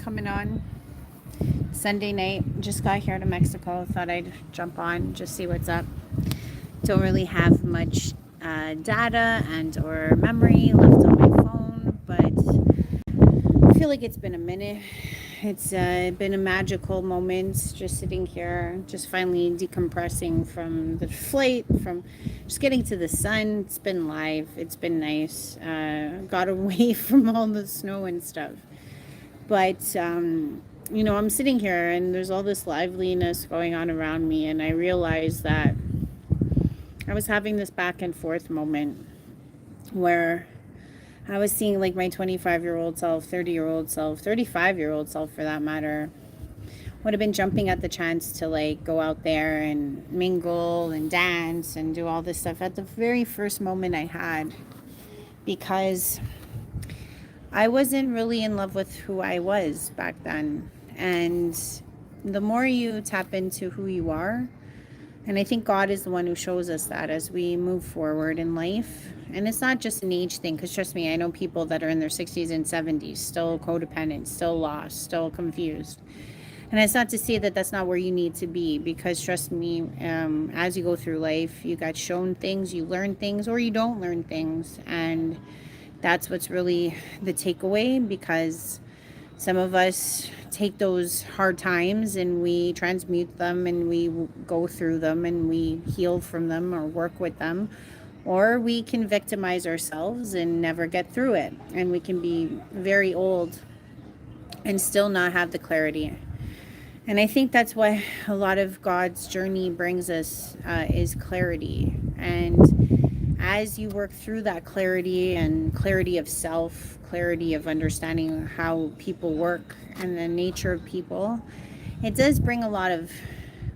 coming on. Sunday night, just got here to Mexico. Thought I'd jump on, just see what's up. Don't really have much data and or memory left on my phone, but I feel like it's been a minute. It's been a magical moment, just sitting here, just finally decompressing from the flight, from just getting to the sun. It's been live. It's been nice. Got away from all the snow and stuff. But, I'm sitting here and there's all this liveliness going on around me. And I realized that I was having this back and forth moment where I was seeing like my 25-year-old self, 30-year-old self, 35-year-old self for that matter, would have been jumping at the chance to like go out there and mingle and dance and do all this stuff at the very first moment I had, because I wasn't really in love with who I was back then. And the more you tap into who you are, and I think God is the one who shows us that as we move forward in life. And it's not just an age thing, because trust me, I know people that are in their 60s and 70s, still codependent, still lost, still confused. And it's not to say that that's not where you need to be, because trust me, as you go through life, you got shown things, you learn things, or you don't learn things. And that's what's really the takeaway, because some of us take those hard times and we transmute them and we go through them and we heal from them or work with them, or we can victimize ourselves and never get through it. And we can be very old and still not have the clarity. And I think that's what a lot of God's journey brings us, is clarity. And as you work through that clarity and clarity of self, clarity of understanding how people work and the nature of people, it does bring a lot of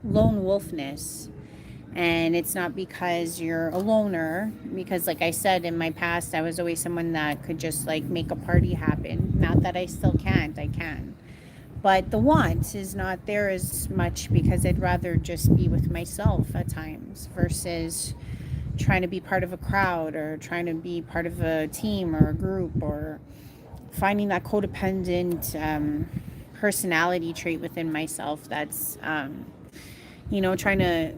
lone wolfness. And it's not because you're a loner, because like I said, in my past, I was always someone that could just like make a party happen. Not that I still can't, I can. But the want is not there as much, because I'd rather just be with myself at times versus trying to be part of a crowd or trying to be part of a team or a group, or finding that codependent personality trait within myself that's trying to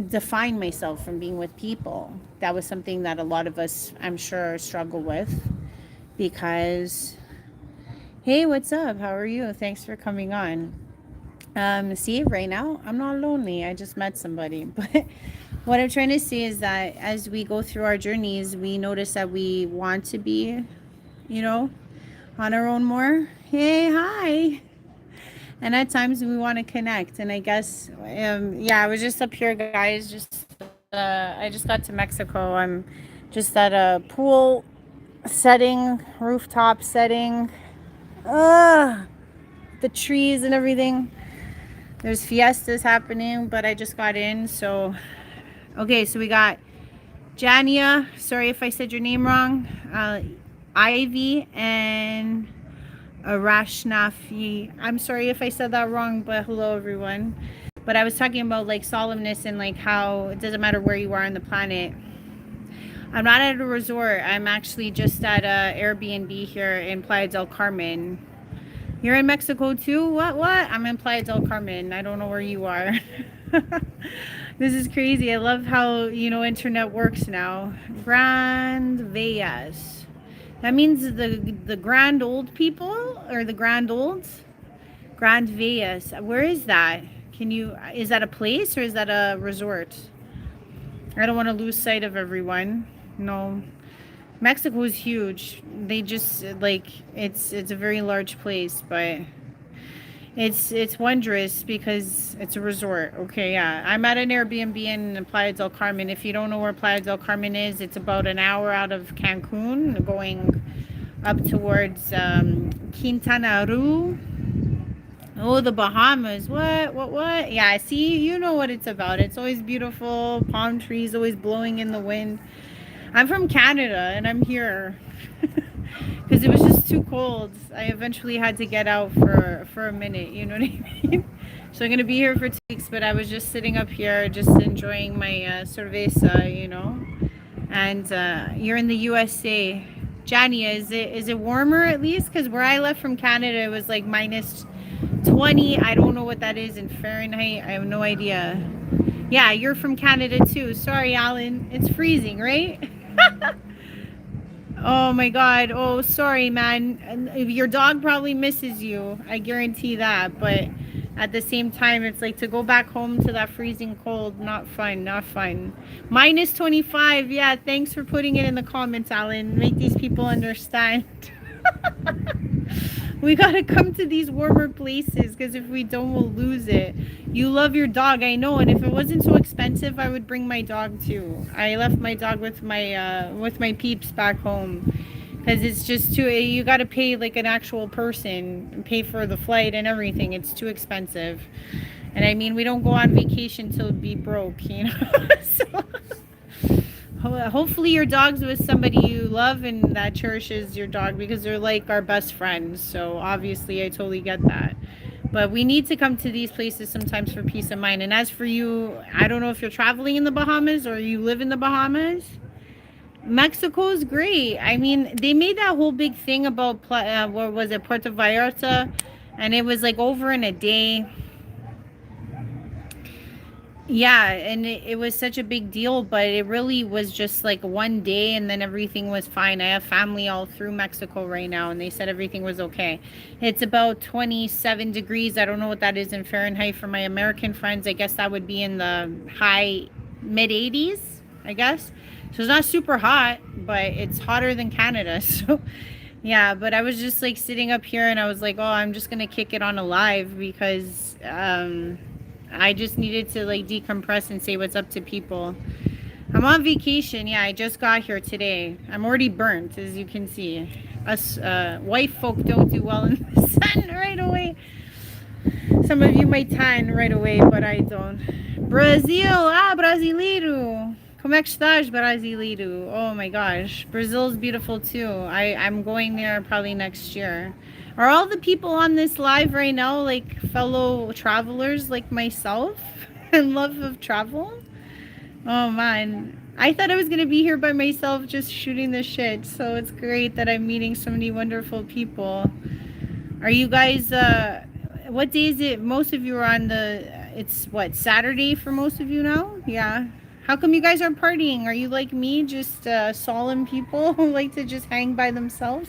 define myself from being with people. That was something that a lot of us, I'm sure, struggle with, because hey, what's up, how are you, thanks for coming on. See, right now I'm not lonely, I just met somebody. But what I'm trying to say is that as we go through our journeys, we notice that we want to be, on our own more. Hey, hi. And at times we want to connect. And I guess, I was just up here, guys. I just got to Mexico. I'm just at a pool setting, rooftop setting. The trees and everything. There's fiestas happening, but I just got in. So, okay, so we got Jania. Sorry if I said your name wrong. Ivy and Arashnafi. I'm sorry if I said that wrong, but hello everyone. But I was talking about like solemnness and like how it doesn't matter where you are on the planet. I'm not at a resort. I'm actually just at a Airbnb here in Playa del Carmen. You're in Mexico too? What? I'm in Playa del Carmen. I don't know where you are. This is crazy. I love how, internet works now. Grand Vegas. That means the grand old people, or the grand olds? Grand Vegas. Where is that? Is that a place or is that a resort? I don't want to lose sight of everyone. No. Mexico is huge. They just it's a very large place, but it's wondrous because it's a resort. Okay, yeah. I'm at an Airbnb in Playa del Carmen. If you don't know where Playa del Carmen is, it's about an hour out of Cancun, going up towards Quintana Roo. Oh, the Bahamas. What? Yeah, see, you know what it's about. It's always beautiful. Palm trees always blowing in the wind. I'm from Canada and I'm here because it was just too cold. I eventually had to get out for a minute, you know what I mean? So I'm going to be here for 2 weeks, but I was just sitting up here just enjoying my cerveza, And you're in the USA. Jania, is it warmer at least? Because where I left from Canada, it was like minus 20. I don't know what that is in Fahrenheit. I have no idea. Yeah, you're from Canada too. Sorry, Alan. It's freezing, right? Oh my God. Oh, sorry, man. And your dog probably misses you. I guarantee that. But at the same time, it's like to go back home to that freezing cold. Not fun. Not fun. Minus 25. Yeah. Thanks for putting it in the comments, Alan. Make these people understand. We gotta come to these warmer places because if we don't, we'll lose it. You love your dog, I know, and if it wasn't so expensive, I would bring my dog too. I left my dog with my peeps back home because it's just too. You gotta pay like an actual person and pay for the flight and everything. It's too expensive, and I mean we don't go on vacation till be broke, you know. So. Hopefully your dog's with somebody you love and that cherishes your dog because they're like our best friends. So obviously I totally get that. But we need to come to these places sometimes for peace of mind. And as for you, I don't know if you're traveling in the Bahamas or you live in the Bahamas. Mexico is great. I mean, they made that whole big thing about, what was it, Puerto Vallarta? And it was like over in a day. Yeah, and it was such a big deal, but it really was just like one day and then everything was fine. I have family all through Mexico right now and they said everything was okay. It's about 27 degrees. I don't know what that is in Fahrenheit for my American friends. I guess that would be in the high mid 80s, I guess. So it's not super hot, but it's hotter than Canada. So yeah, but I was just like sitting up here and I was like, oh, I'm just going to kick it on a live because I just needed to like decompress and say what's up to people. I'm on vacation. Yeah, I just got here today. I'm already burnt, as you can see. Us white folk don't do well in the sun right away. Some of you might tan right away, but I don't. Brazil, brasileiro. Como é que estás, brasileiro? Oh my gosh, Brazil's beautiful too. I'm going there probably next year. Are all the people on this live right now like fellow travelers like myself and love of travel? Oh man, I thought I was gonna be here by myself just shooting the shit. So it's great that I'm meeting so many wonderful people. Are you guys? What day is it? Most of you are on the. It's what, Saturday for most of you now? Yeah. How come you guys aren't partying? Are you like me, just solemn people who like to just hang by themselves?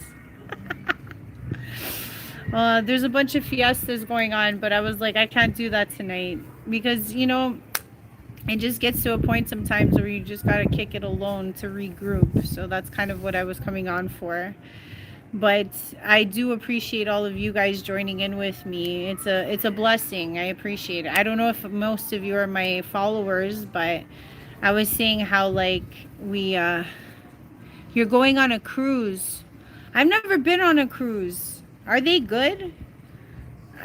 There's a bunch of fiestas going on, but I was like, I can't do that tonight because, you know, it just gets to a point sometimes where you just got to kick it alone to regroup. So that's kind of what I was coming on for. But I do appreciate all of you guys joining in with me. It's a blessing. I appreciate it. I don't know if most of you are my followers, but I was saying how like you're going on a cruise. I've never been on a cruise. Are they good?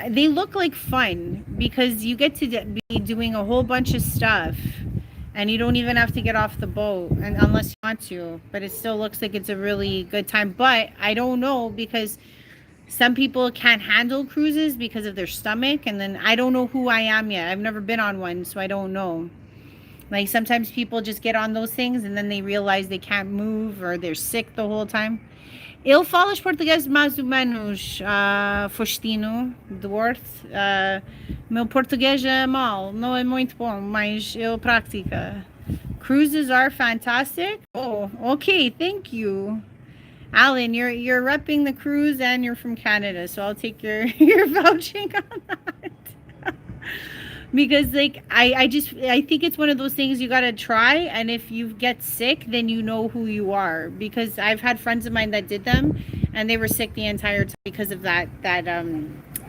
They look like fun because you get to be doing a whole bunch of stuff and you don't even have to get off the boat and unless you want to, but it still looks like it's a really good time. But I don't know because some people can't handle cruises because of their stomach, and then I don't know who I am yet. I've never been on one, so I don't know. Like sometimes people just get on those things and then they realize they can't move or they're sick the whole time. Eu falo português mais ou menos, Faustino, Duarte. Meu português é mal, não é muito bom, mas eu pratico. Cruises are fantastic. Oh, okay, thank you. Alan, you're repping the cruise and you're from Canada, so I'll take your vouching on that. Because like I think it's one of those things you gotta try, and if you get sick then you know who you are, because I've had friends of mine that did them and they were sick the entire time because of that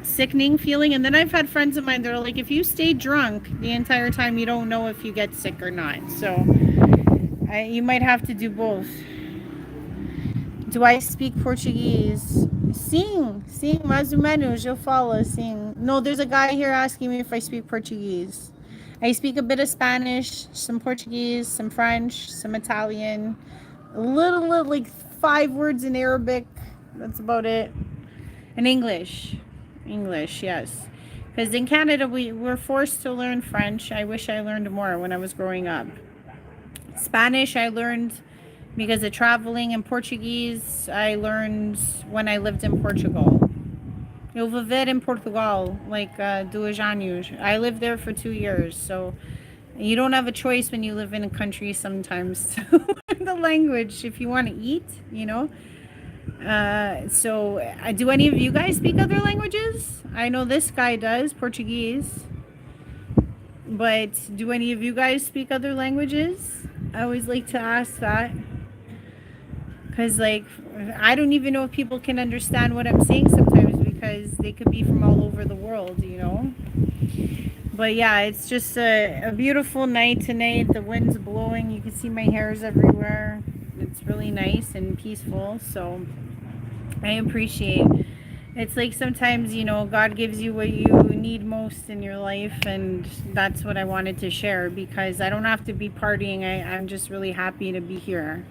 sickening feeling. And then I've had friends of mine that are like, if you stay drunk the entire time you don't know if you get sick or not. So you might have to do both. Do I speak Portuguese? Sim, mais ou menos, eu falo, sim. No, there's a guy here asking me if I speak Portuguese. I speak a bit of Spanish, some Portuguese, some French, some Italian, a little like 5 words in Arabic. That's about it. And English, yes. Because in Canada, we're forced to learn French. I wish I learned more when I was growing up. Spanish, I learned because the traveling in Portuguese I learned when I lived in Portugal. Eu viver em Portugal, like 2 anos. I lived there for 2 years, so you don't have a choice when you live in a country sometimes to learn the language if you want to eat, you know. So, do any of you guys speak other languages? I know this guy does, Portuguese. But do any of you guys speak other languages? I always like to ask that. Because, like, I don't even know if people can understand what I'm saying sometimes because they could be from all over the world, you know? But yeah, it's just a beautiful night tonight. The wind's blowing. You can see my hairs everywhere. It's really nice and peaceful. So I appreciate. It's like sometimes, you know, God gives you what you need most in your life, and that's what I wanted to share because I don't have to be partying. I'm just really happy to be here.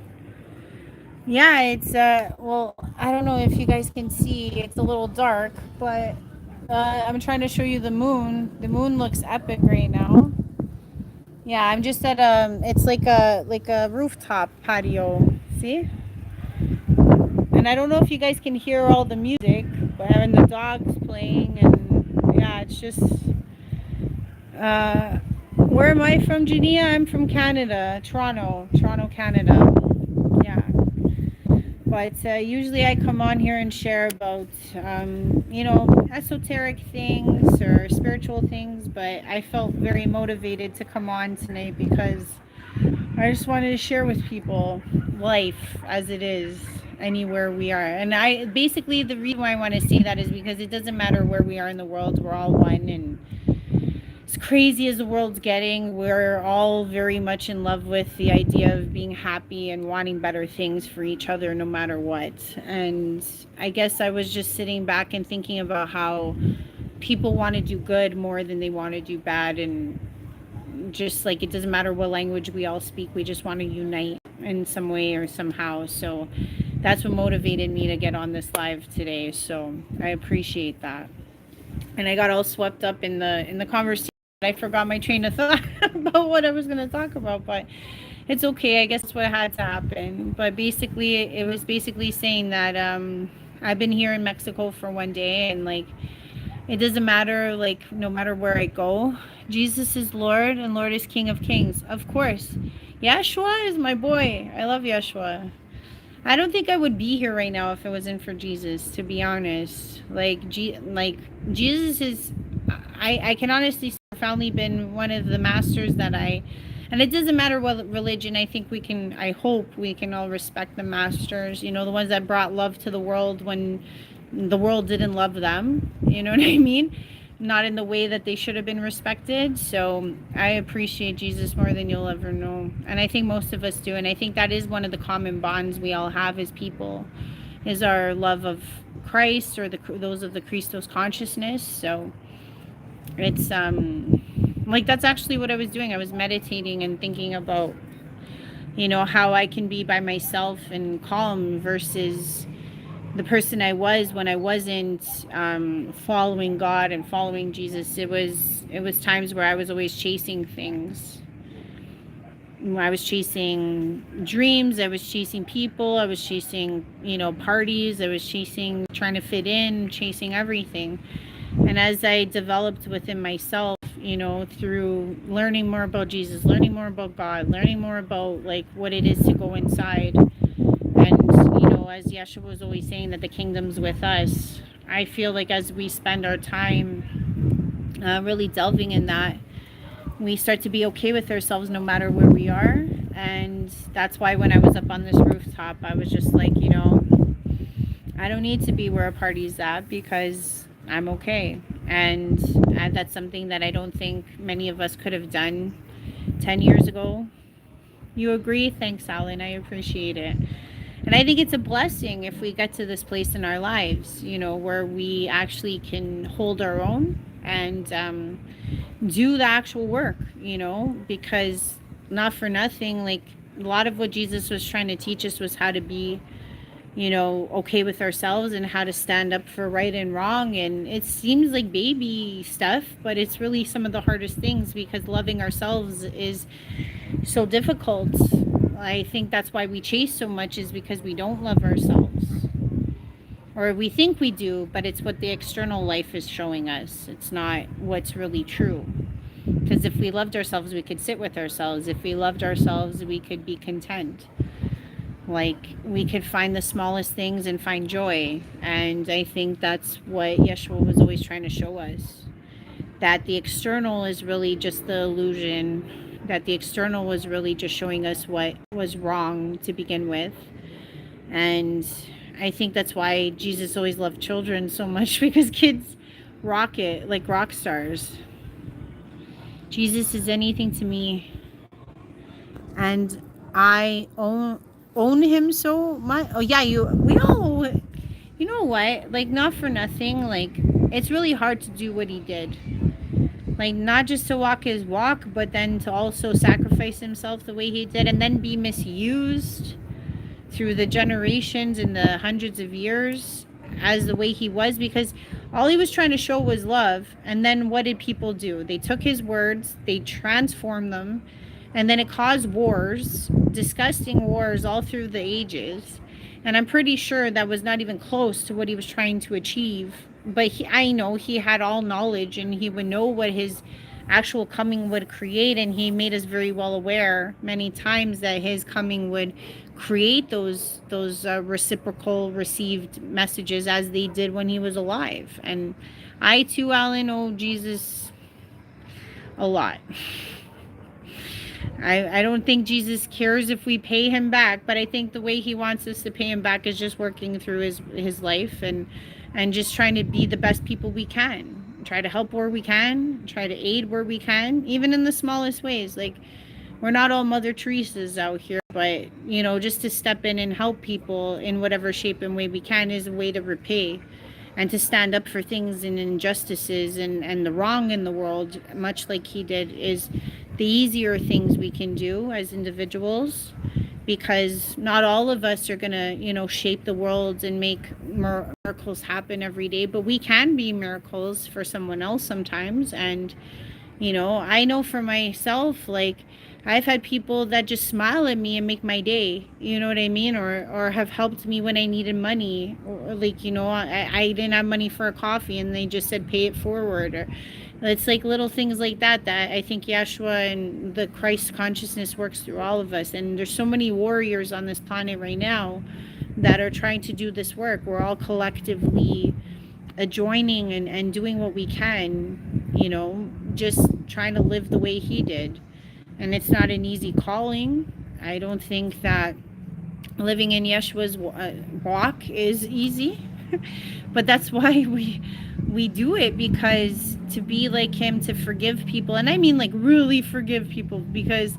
Yeah, it's well, I don't know if you guys can see. It's a little dark, but I'm trying to show you the moon. The moon looks epic right now. Yeah, I'm just at it's like a rooftop patio. See? And I don't know if you guys can hear all the music, but and the dogs playing, and yeah, it's just where am I from, Jania? I'm from Canada, Toronto, Canada. Yeah. But usually I come on here and share about, you know, esoteric things or spiritual things. But I felt very motivated to come on tonight because I just wanted to share with people life as it is anywhere we are. And I basically the reason why I want to say that is because it doesn't matter where we are in the world, we're all one. And as crazy as the world's getting, we're all very much in love with the idea of being happy and wanting better things for each other no matter what. And I guess I was just sitting back and thinking about how people want to do good more than they want to do bad. And just like it doesn't matter what language we all speak, we just want to unite in some way or somehow. So that's what motivated me to get on this live today. So I appreciate that. And I got all swept up in the conversation. I forgot my train of thought about what I was going to talk about, but it's okay. I guess that's what had to happen. But basically, it was basically saying that I've been here in Mexico for one day, and like it doesn't matter, like no matter where I go, Jesus is Lord, and Lord is King of Kings. Of course, Yeshua is my boy. I love Yeshua. I don't think I would be here right now if it wasn't for Jesus, to be honest. Like Jesus is, I can honestly say profoundly been one of the masters that and it doesn't matter what religion, I think we can, I hope we can all respect the masters, you know, the ones that brought love to the world when the world didn't love them, you know what I mean? Not in the way that they should have been respected. So I appreciate Jesus more than you'll ever know. And I think most of us do. And I think that is one of the common bonds we all have as people, is our love of Christ or those of the Christos consciousness. So it's like that's actually what I was doing. I was meditating and thinking about, you know, how I can be by myself and calm versus the person I was when I wasn't following God and following Jesus. It was times where I was always chasing things. I was chasing dreams. I was chasing people. I was chasing, you know, parties. I was chasing trying to fit in, chasing everything. And as I developed within myself, you know, through learning more about Jesus, learning more about God, learning more about like what it is to go inside. And, you know, as Yeshua was always saying that the kingdom's with us, I feel like as we spend our time really delving in that, we start to be okay with ourselves no matter where we are. And that's why when I was up on this rooftop, I was just like, you know, I don't need to be where a party's at because I'm okay. And that's something that I don't think many of us could have done 10 years ago. You agree? Thanks, Alan. I appreciate it. And I think it's a blessing if we get to this place in our lives, you know, where we actually can hold our own and do the actual work, you know, because not for nothing, like a lot of what Jesus was trying to teach us was how to be, you know, okay with ourselves and how to stand up for right and wrong. And it seems like baby stuff, but it's really some of the hardest things because loving ourselves is so difficult. I think that's why we chase so much, is because we don't love ourselves. Or we think we do, but it's what the external life is showing us. It's not what's really true. Because if we loved ourselves, we could sit with ourselves. If we loved ourselves, we could be content. Like, we could find the smallest things and find joy. And I think that's what Yeshua was always trying to show us. That the external is really just the illusion. That the external was really just showing us what was wrong to begin with. And I think that's why Jesus always loved children so much, because kids rock it like rock stars. Jesus is anything to me, and I own him so much. Oh yeah, we all, you know what? Like, not for nothing. Like, it's really hard to do what he did. Like, not just to walk his walk, but then to also sacrifice himself the way he did, and then be misused through the generations and the hundreds of years as the way he was, because all he was trying to show was love. And then what did people do? They took his words, they transformed them, and then it caused wars, disgusting wars all through the ages. And I'm pretty sure that was not even close to what he was trying to achieve. But I know he had all knowledge, and he would know what his actual coming would create, and he made us very well aware many times that his coming would create those reciprocal received messages, as they did when he was alive. And I too, Alan, owe Jesus a lot. I don't think Jesus cares if we pay him back, but I think the way he wants us to pay him back is just working through his life, and just trying to be the best people we can. Try to help where we can, try to aid where we can, even in the smallest ways. Like, we're not all Mother Teresa's out here, but, you know, just to step in and help people in whatever shape and way we can is a way to repay, and to stand up for things and injustices and the wrong in the world, much like he did, is the easier things we can do as individuals. Because not all of us are going to, you know, shape the world and make miracles happen every day, but we can be miracles for someone else sometimes. And, you know, I know for myself, like, I've had people that just smile at me and make my day, you know what I mean? Or have helped me when I needed money, or like, you know, I didn't have money for a coffee, and they just said, pay it forward. Or it's like little things like that I think Yeshua and the Christ consciousness works through all of us. And there's so many warriors on this planet right now that are trying to do this work. We're all collectively joining and doing what we can, you know, just trying to live the way he did. And it's not an easy calling. I don't think that living in Yeshua's walk is easy. But that's why we do it, because to be like him, to forgive people, and I mean like really forgive people, because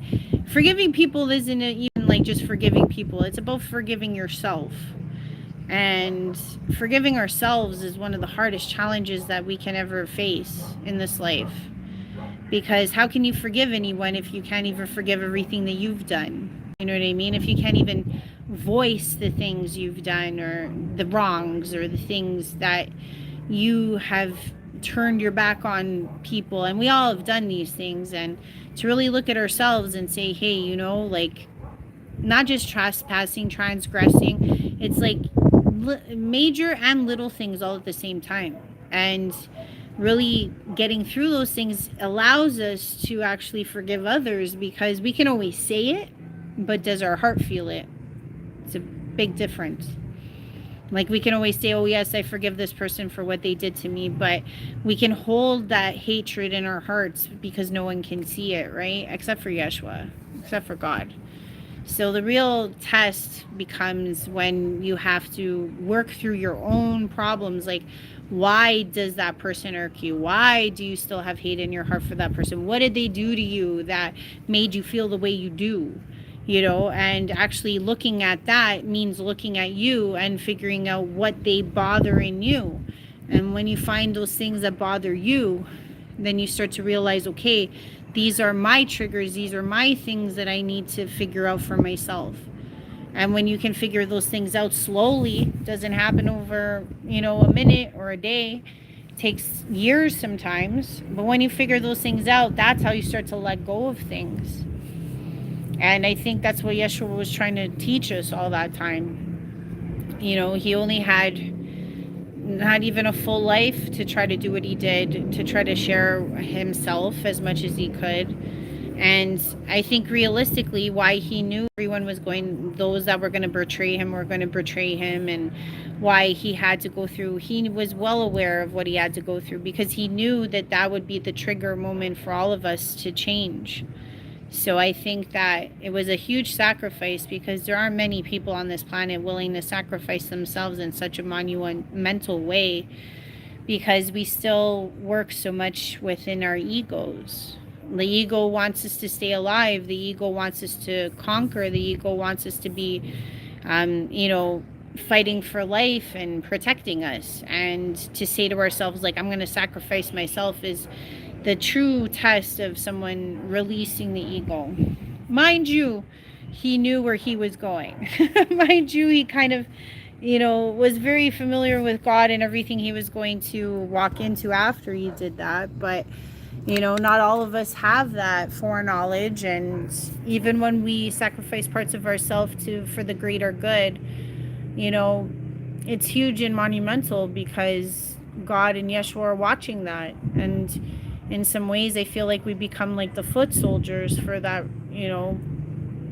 forgiving people isn't even like just forgiving people. It's about forgiving yourself. And forgiving ourselves is one of the hardest challenges that we can ever face in this life. Because how can you forgive anyone if you can't even forgive everything that you've done? You know what I mean? If you can't even voice the things you've done, or the wrongs, or the things that you have turned your back on people. And we all have done these things. And to really look at ourselves and say, hey, you know, like, not just trespassing, transgressing, it's like major and little things all at the same time. And really getting through those things allows us to actually forgive others, because we can always say it, but does our heart feel it? It's a big difference. Like, we can always say, oh yes, I forgive this person for what they did to me, but we can hold that hatred in our hearts because no one can see it, right? Except for Yeshua, except for God. So the real test becomes when you have to work through your own problems. Like, why does that person irk you? Why do you still have hate in your heart for that person? What did they do to you that made you feel the way you do? You know, and actually looking at that means looking at you and figuring out what they bother in you. And when you find those things that bother you, then you start to realize, okay, these are my triggers. These are my things that I need to figure out for myself. And when you can figure those things out slowly, doesn't happen over, you know, a minute or a day. It takes years sometimes. But when you figure those things out, that's how you start to let go of things. And I think that's what Yeshua was trying to teach us all that time. He only had not even a full life to try to do what he did, to try to share himself as much as he could. And I think realistically, why he knew everyone was going, those that were going to betray him were going to betray him, and why he had to go through, he was well aware of what he had to go through, because he knew that that would be the trigger moment for all of us to change. So I think that it was a huge sacrifice, because there aren't many people on this planet willing to sacrifice themselves in such a monumental way, because we still work so much within our egos. The ego wants us to stay alive. The ego wants us to conquer. The ego wants us to be, fighting for life and protecting us. And to say to ourselves, like, I'm going to sacrifice myself, is the true test of someone releasing the ego. Mind you, he knew where he was going. Mind you, he kind of, was very familiar with God and everything he was going to walk into after he did that. But, not all of us have that foreknowledge. And even when we sacrifice parts of ourselves for the greater good, it's huge and monumental, because God and Yeshua are watching that. And in some ways, I feel like we become like the foot soldiers for that,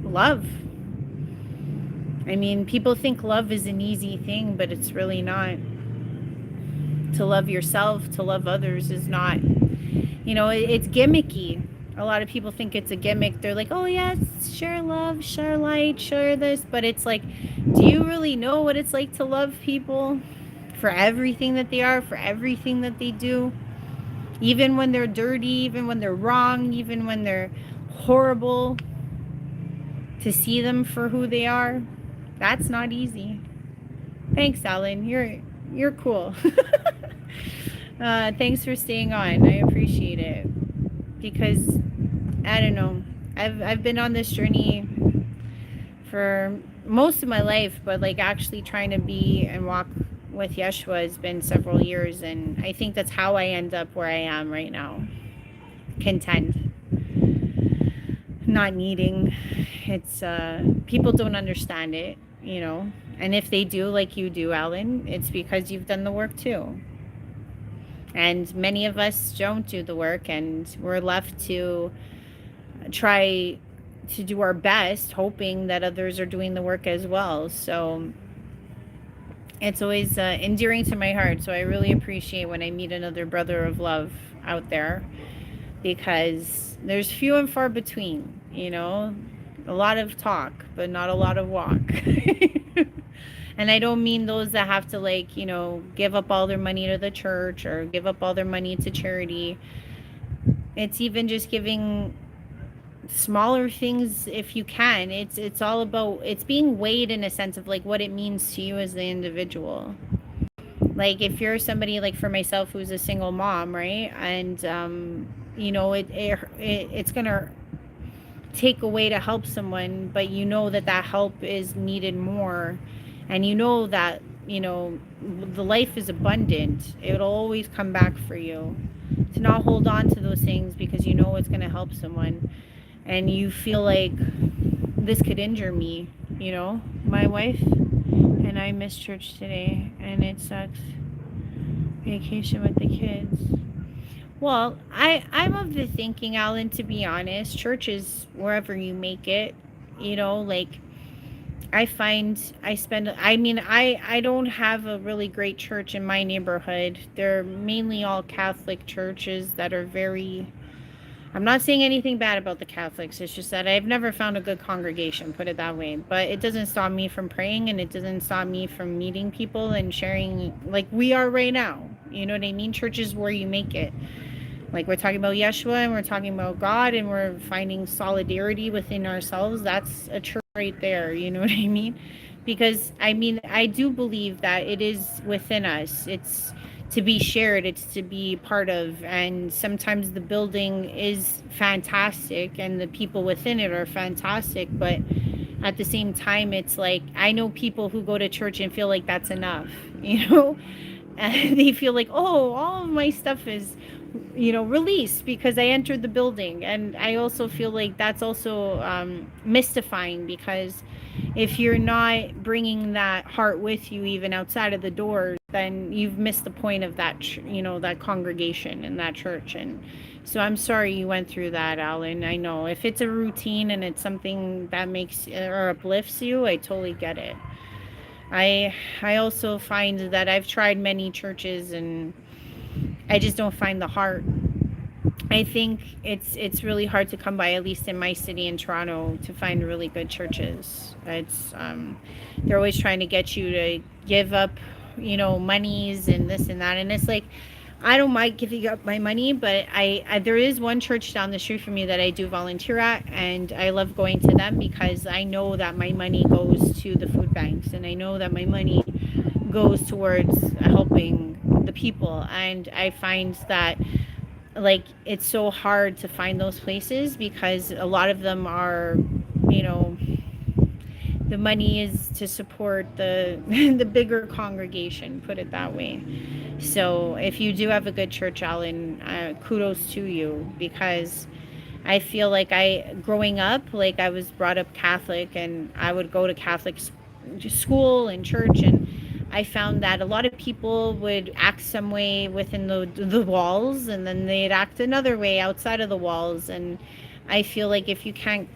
love. I mean, people think love is an easy thing, but it's really not. To love yourself, to love others is not, it's gimmicky. A lot of people think it's a gimmick. They're like, oh yes, share love, share light, share this. But it's like, do you really know what it's like to love people for everything that they are, for everything that they do? Even when they're dirty, even when they're wrong, even when they're horrible, to see them for who they are, that's not easy. Thanks, Alan. You're cool. Thanks for staying on. I appreciate it. Because, I don't know, I've been on this journey for most of my life, but like actually trying to be and walk with Yeshua has been several years, and I think that's how I end up where I am right now. Content. Not needing. It's people don't understand it, and if they do, like you do, Alan, it's because you've done the work too. And many of us don't do the work, and we're left to try to do our best, hoping that others are doing the work as well. So it's always endearing to my heart. So I really appreciate when I meet another brother of love out there, because there's few and far between, a lot of talk, but not a lot of walk. And I don't mean those that have to give up all their money to the church or give up all their money to charity. It's even just giving smaller things if you can. It's all about, it's being weighed in a sense of like what it means to you as the individual. Like if you're somebody, like for myself, who's a single mom, right? And it's gonna take away to help someone, but that help is needed more, and that the life is abundant. It'll always come back for you. To not hold on to those things because it's going to help someone, and you feel like this could injure me. My wife and I missed church today, and it sucks. Vacation with the kids. Well, I'm of the thinking, Alan, to be honest, church is wherever you make it. I find I don't have a really great church in my neighborhood. They're mainly all Catholic churches that are very, I'm not saying anything bad about the Catholics. It's just that I've never found a good congregation, put it that way. But it doesn't stop me from praying, and it doesn't stop me from meeting people and sharing like we are right now. You know what I mean? Church is where you make it. Like we're talking about Yeshua, and we're talking about God, and we're finding solidarity within ourselves. That's a church right there. You know what I mean? Because I do believe that it is within us. It's to be shared, it's to be part of. And sometimes the building is fantastic and the people within it are fantastic, but at the same time, it's like I know people who go to church and feel like that's enough, and they feel like, oh, all of my stuff is, released because I entered the building. And I also feel like that's also mystifying, because if you're not bringing that heart with you even outside of the doors, then you've missed the point of that, that congregation and that church. And so I'm sorry you went through that, Alan. I know if it's a routine and it's something that makes or uplifts you, I totally get it. I I also find that I've tried many churches and I just don't find the heart. I think it's really hard to come by, at least in my city in Toronto, to find really good churches. It's they're always trying to get you to give up, monies and this and that, and it's like, I don't mind giving up my money, but I there is one church down the street from me that I do volunteer at, and I love going to them because I know that my money goes to the food banks, and I know that my money goes towards helping the people. And I find that, like, it's so hard to find those places because a lot of them are, you know the money is to support the the bigger congregation, put it that way. So if you do have a good church, Alan, kudos to you, because I feel like, growing up, like, I was brought up Catholic, and I would go to Catholic school and church, and I found that a lot of people would act some way within the walls, and then they'd act another way outside of the walls. And I feel like if you can't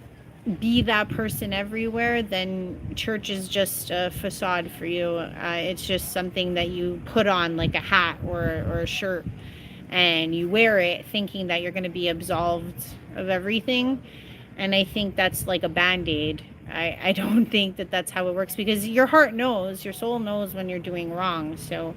be that person everywhere, then church is just a facade for you. It's just something that you put on, like a hat or a shirt, and you wear it thinking that you're going to be absolved of everything. And I think that's like a band-aid. I don't think that that's how it works, because your heart knows, your soul knows when you're doing wrong. So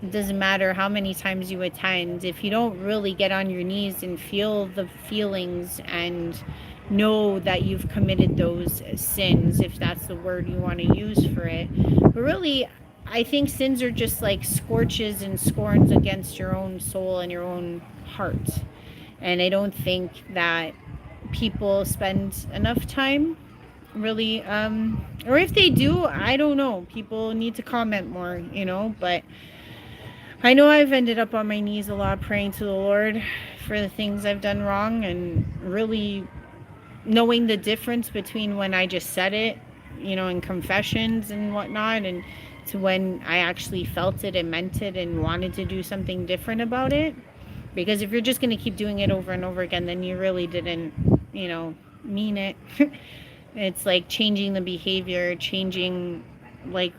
it doesn't matter how many times you attend, if you don't really get on your knees and feel the feelings and know that you've committed those sins, if that's the word you want to use for it. But really, I think sins are just like scorches and scorns against your own soul and your own heart. And I don't think that people spend enough time, really, or if they do, I don't know. People need to comment more, but I know I've ended up on my knees a lot praying to the Lord for the things I've done wrong, and really knowing the difference between when I just said it, in confessions and whatnot, and to when I actually felt it and meant it and wanted to do something different about it. Because if you're just going to keep doing it over and over again, then you really didn't, mean it. It's like changing the behavior, changing, like,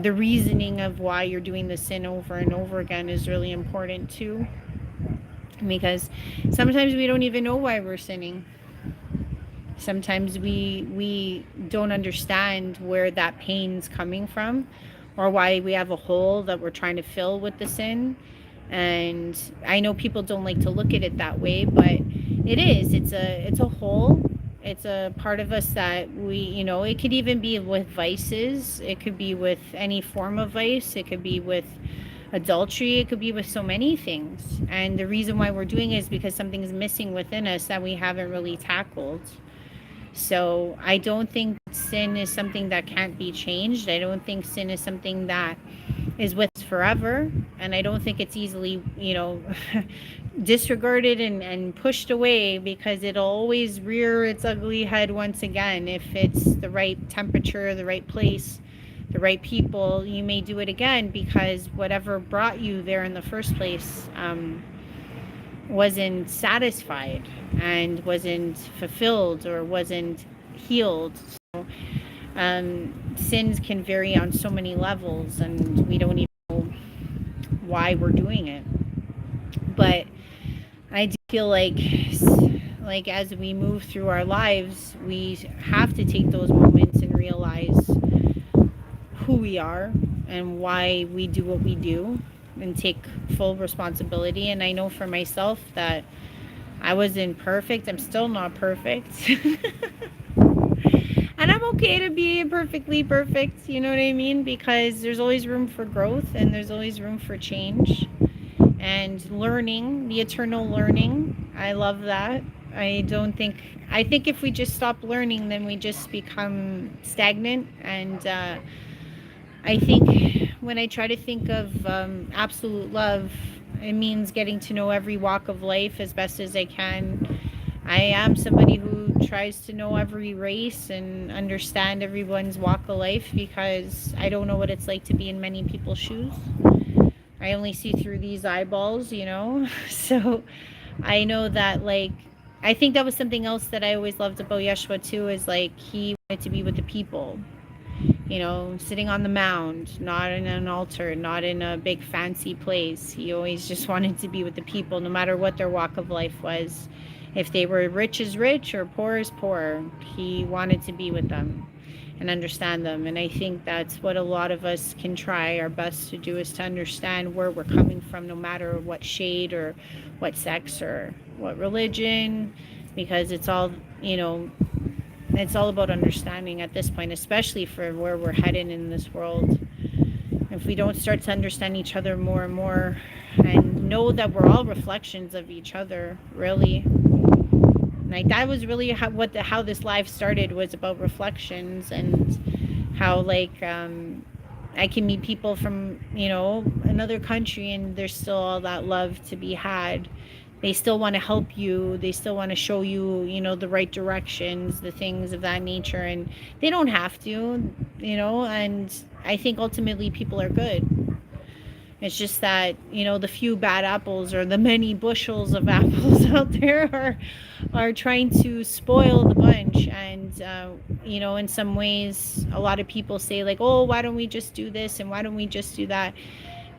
the reasoning of why you're doing the sin over and over again is really important too. Because sometimes we don't even know why we're sinning. Sometimes we don't understand where that pain's coming from, or why we have a hole that we're trying to fill with the sin. And I know people don't like to look at it that way, but it's a hole. It's a part of us that it could even be with vices, it could be with any form of vice, it could be with adultery, it could be with so many things. And the reason why we're doing it is because something's missing within us that we haven't really tackled. So I don't think sin is something that can't be changed. I don't think sin is something that is with us forever. And I don't think it's easily, disregarded and pushed away, because it'll always rear its ugly head once again. If it's the right temperature, the right place, the right people, you may do it again, because whatever brought you there in the first place wasn't satisfied and wasn't fulfilled or wasn't healed. So sins can vary on so many levels, and we don't even know why we're doing it. But I do feel like as we move through our lives, we have to take those moments and realize who we are and why we do what we do, and take full responsibility. And I know for myself that I wasn't perfect. I'm still not perfect. And I'm okay to be imperfectly perfect, you know what I mean? Because there's always room for growth, and there's always room for change and learning, the eternal learning. I love that. I think if we just stop learning, then we just become stagnant, and I think when I try to think of absolute love, it means getting to know every walk of life as best as I can. I am somebody who tries to know every race and understand everyone's walk of life because I don't know what it's like to be in many people's shoes. I only see through these eyeballs, you know? So I know that, like, I think that was something else that I always loved about Yeshua too, is like he wanted to be with the people, you know, sitting on the mound, not in an altar, not in a big fancy place. He always just wanted to be with the people, no matter what their walk of life was. If they were rich as rich or poor as poor, he wanted to be with them and understand them. And I think that's what a lot of us can try our best to do, is to understand where we're coming from, no matter what shade or what sex or what religion, because it's all, you know, it's all about understanding at this point, especially for where we're headed in this world. If we don't start to understand each other more and more and know that we're all reflections of each other, really. Like that was really how this life started, was about reflections, and how like I can meet people from, you know, another country, and there's still all that love to be had. They still want to help you. They still want to show you, you know, the right directions, the things of that nature, and they don't have to, you know. And I think ultimately people are good. It's just that, you know, the few bad apples or the many bushels of apples out there are trying to spoil the bunch. And, you know, in some ways, a lot of people say, like, oh, why don't we just do this and why don't we just do that?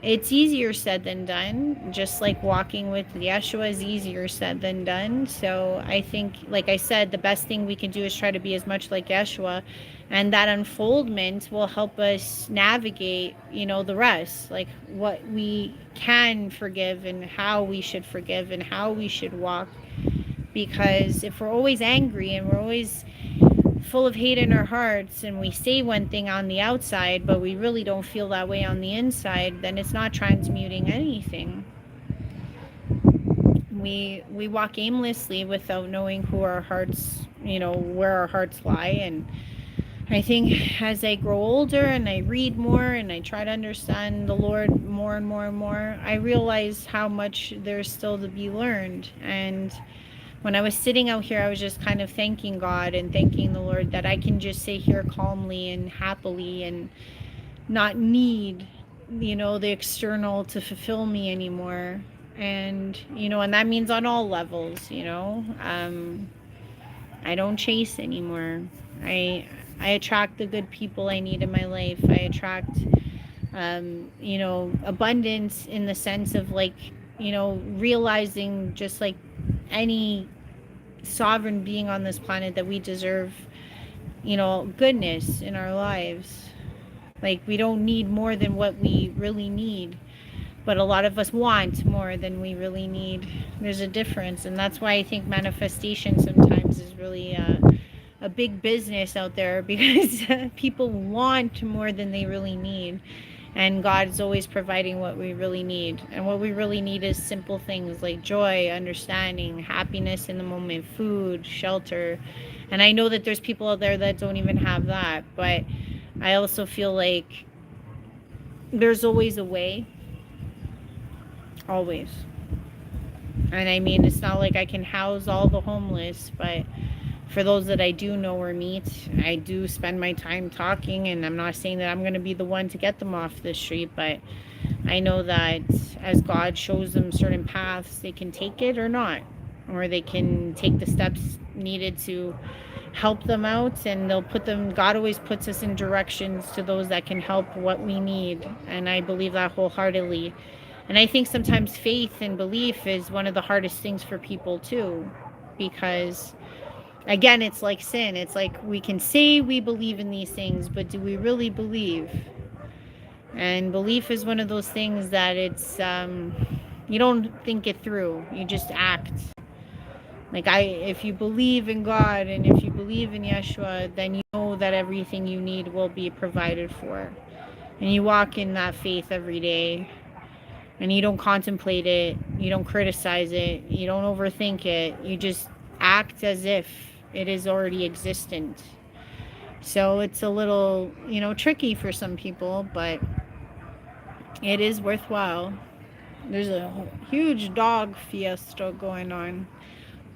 It's easier said than done. Just like walking with Yeshua is easier said than done. So I think, like I said, the best thing we can do is try to be as much like Yeshua, and that unfoldment will help us navigate, you know, the rest, like what we can forgive and how we should forgive and how we should walk. Because if we're always angry and we're always full of hate in our hearts, and we say one thing on the outside but we really don't feel that way on the inside, then it's not transmuting anything. We walk aimlessly without knowing who our hearts, you know, where our hearts lie. And I think as I grow older and I read more and I try to understand the Lord more and more and more, I realize how much there's still to be learned. And when I was sitting out here, I was just kind of thanking God and thanking the Lord that I can just sit here calmly and happily and not need, you know, the external to fulfill me anymore. And, you know, and that means on all levels, you know. I don't chase anymore. I attract the good people I need in my life. I attract, you know, abundance in the sense of, like, you know, realizing, just like any sovereign being on this planet, that we deserve, you know, goodness in our lives. Like, we don't need more than what we really need, but a lot of us want more than we really need. There's a difference, and that's why I think manifestation sometimes is really a big business out there, because people want more than they really need. And God is always providing what we really need. And what we really need is simple things like joy, understanding, happiness in the moment, food, shelter. And I know that there's people out there that don't even have that. But I also feel like there's always a way. Always. And I mean, it's not like I can house all the homeless, but for those that I do know or meet, I do spend my time talking. And I'm not saying that I'm going to be the one to get them off the street, but I know that as God shows them certain paths, they can take it or not, or they can take the steps needed to help them out. And they'll put them, God always puts us in directions to those that can help what we need. And I believe that wholeheartedly. And I think sometimes faith and belief is one of the hardest things for people too, because again, it's like sin. It's like we can say we believe in these things, but do we really believe? And belief is one of those things that it's you don't think it through, you just act. Like, if you believe in God and if you believe in Yeshua, then you know that everything you need will be provided for. And you walk in that faith every day. And you don't contemplate it, you don't criticize it, you don't overthink it. You just act as if it is already existent. So it's a little, tricky for some people, but it is worthwhile. There's a huge dog fiesta going on.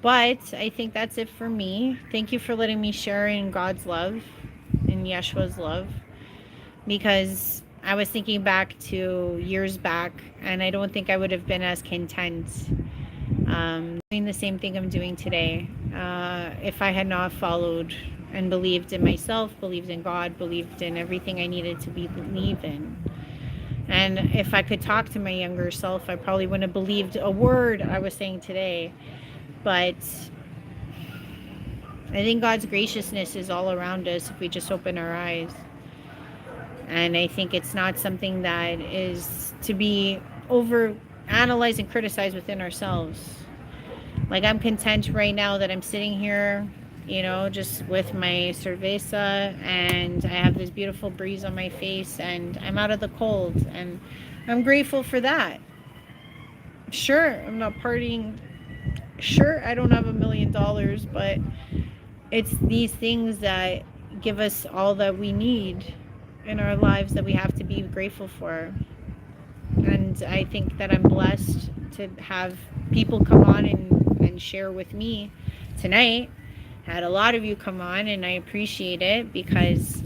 But I think that's it for me. Thank you for letting me share in God's love, in Yeshua's love, because I was thinking back to years back, and I don't think I would have been as content doing the same thing I'm doing today if I had not followed and believed in myself, believed in God, believed in everything I needed to believe in. And if I could talk to my younger self, I probably wouldn't have believed a word I was saying today. But I think God's graciousness is all around us if we just open our eyes. And I think it's not something that is to be over analyzed and criticized within ourselves. Like, I'm content right now that I'm sitting here, just with my cerveza, and I have this beautiful breeze on my face, and I'm out of the cold, and I'm grateful for that. Sure, I'm not partying. Sure, I don't have $1 million, but it's these things that give us all that we need in our lives that we have to be grateful for. And I think that I'm blessed to have people come on and share with me tonight. Had a lot of you come on, and I appreciate it, because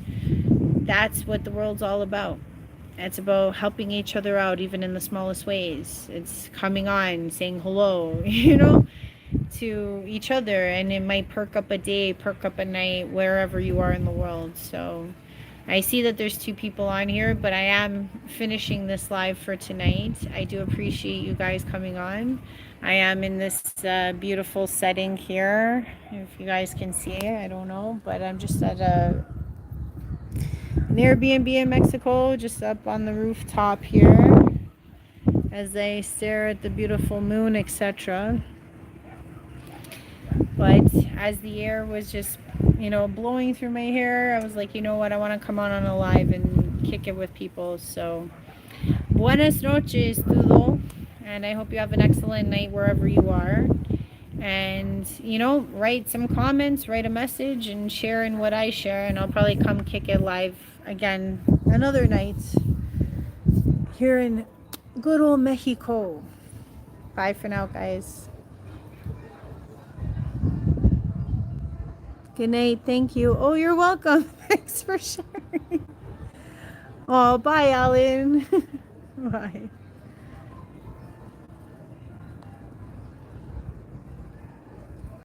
that's what the world's all about. It's about helping each other out, even in the smallest ways. It's coming on, saying hello, to each other, and it might perk up a day, perk up a night, wherever you are in the world. So I see that there's 2 people on here, but I am finishing this live for tonight. I do appreciate you guys coming on. I am in this beautiful setting here. If you guys can see it, I don't know, but I'm just at an Airbnb in Mexico, just up on the rooftop here as I stare at the beautiful moon, etc. But as the air was just, blowing through my hair, I was like, you know what, I want to come on a live and kick it with people. So, buenas noches, todo. And I hope you have an excellent night wherever you are. And, write some comments, write a message, and share in what I share. And I'll probably come kick it live again another night here in good old Mexico. Bye for now, guys. Good night. Thank you. Oh, you're welcome. Thanks for sharing. Oh, bye, Alan. Bye.